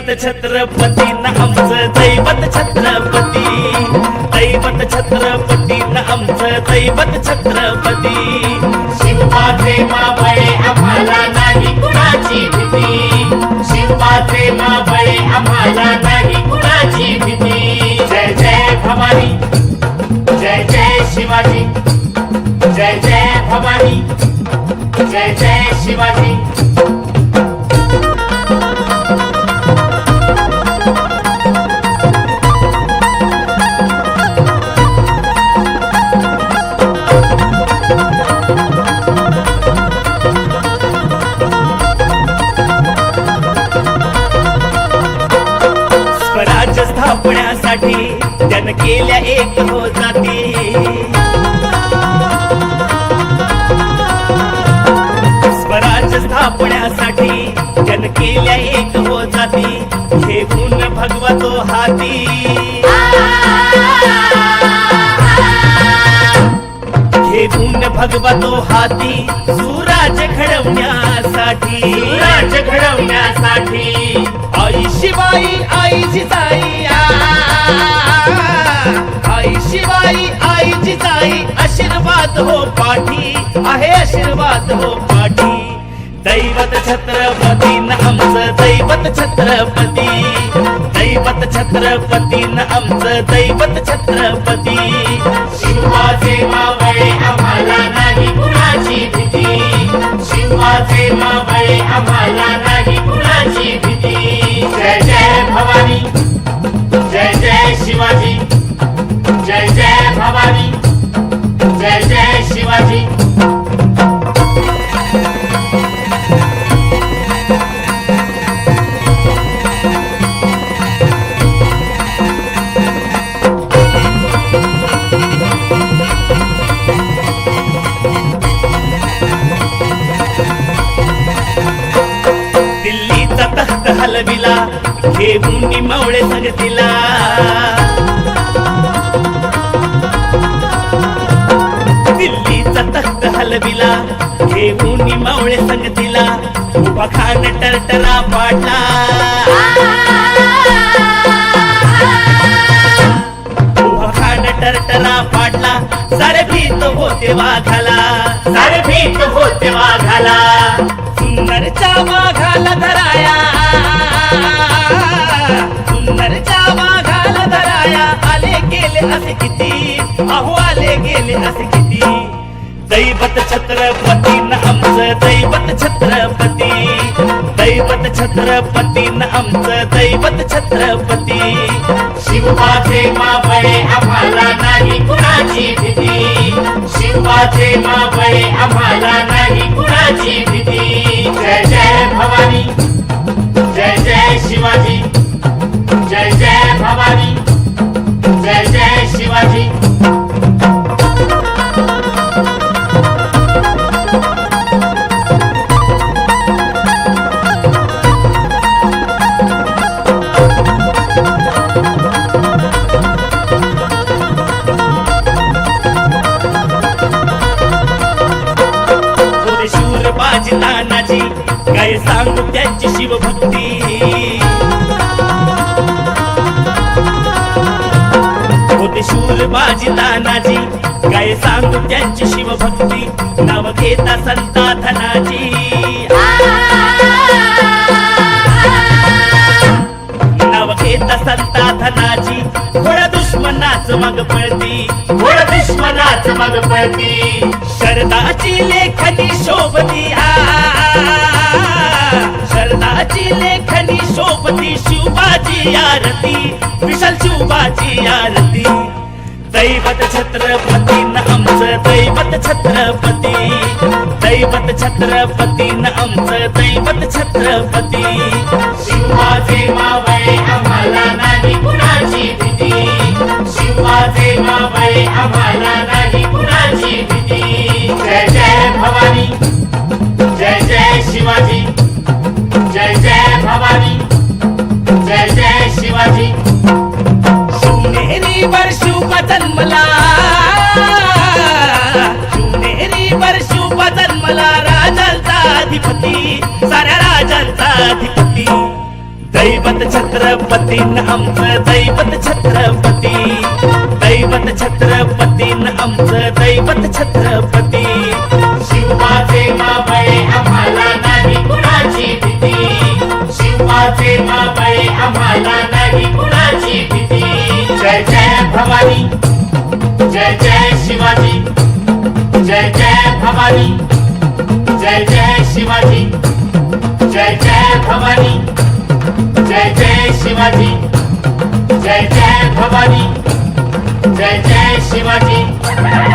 दैवत छत्रपती न आमचं दैवत छत्रपती, दैवत छत्रपती न आमचं दैवत छत्रपती। शिवबाचे मावळे आम्हाला नाही कुणाची भीती, शिवबाचे मावळे आम्हाला नाही कुणाची भीती। जय जय भवानी, जय जय शिवाजी, जय जय भवानी, जय जय शिवाजी। स्वराज्य स्थापण्यासाठी त्यानं केल्या एक हो जाती, स्वराज्य स्थापण्यासाठी त्यानं केल्या एक हो जाती, हे गुण भगवतो हाती, हे गुण भगवतो हाती, सुराज्य घडवण्यासाठी, सुराज्य घडवण्यासाठी। आई शिवाई आई जिजाई, आई शिवाई आई जिजाई, आशीर्वाद हो पाठी, आहे आशीर्वाद हो पाठी। दैवत छत्रपती न आमचं दैवत छत्रपती, दैवत छत्रपती न आमचं दैवत छत्रपती। शिवबाचे मावळे आम्हाला नाही कुणाची भीती, शिवबाचे मावळे आम्हाला नाही कुणाची भीती। जय जय भवानी, जय जय शिवाजी, जय जय भवानी, जय जय शिवाजी। दिल्लीचा तख्त हलविला, घेऊन मावळे संगतीला, दिल्लीचा तख्त हलविला, घेऊन मावळे संगतीला, उभा खान टरटरा पाडला, उभा खान टरटरा पाडला, सारे भीत होते वाघाला, सारे भीत होते वाघाला। सुंदरच्या वाघाला धराया, सुंदरच्या वाघाला धराया, आले गेले असे किती, अहो आले गेले असे किती। दैवत छत्रपती न आमचं दैवत छत्रपती, दैवत छत्रपती न आमचं दैवत छत्रपती। शिवबाचे मावळे आम्हाला नाही कुणाची भीती, शिवबाचे मावळे आम्हाला नाही कुणाची भीती। जय जय भवानी, जय जय शिवाजी, जय जय भवानी, जय जय शिवाजी। शूर बाजी तानाजी, काय सांगू त्यांची शिवभक्ती, होते शूर बाजी तानाजी, काय सांगू त्यांची शिवभक्ती, नाव घेता संता धनाजी, नाव घेता संता धनाजी, थोड्या दुश्मनाच मग पळती, थोडं दुश्मनाच मग पळती। शरदाची लेखनी शोभती, शरदाची लेखनी शोभती, शिवबाची आरती, विशाल शिवबाची आरती। दैवत छत्रपती न आमचं दैवत छत्रपती, दैवत छत्रपती न आमचं दैवत छत्रपती। शिवबाचे मावळे आम्हाला नाही कुणाची भीती, शिवबाचे मावळे आम्हाला नाही कुणाची भीती। जय जय भवानी, जय जय शिवाजी, जय जय भवानी, जय जय शिवाजी। शिवनेरीवर शिवबा जन्मला, शिवनेरीवर शिवबा जन्मला, राजांचा अधिपती, साऱ्या राजांचा अधिपती। दैवत छत्रपती न आमचं दैवत छत्रपती दैवत छत्रपती न आमचं दैवत छत्रपती शिवाचे मावळे आम्हाला नाही कुणाची भीती शिवाचे मावळे आम्हाला नाही कुणाची भीती जय जय भवानी जय जय शिवाजी जय जय भवानी जय जय शिवाजी जय जय भवानी जय जय शिवाजी जय जय भवानी जय जय शिवाजी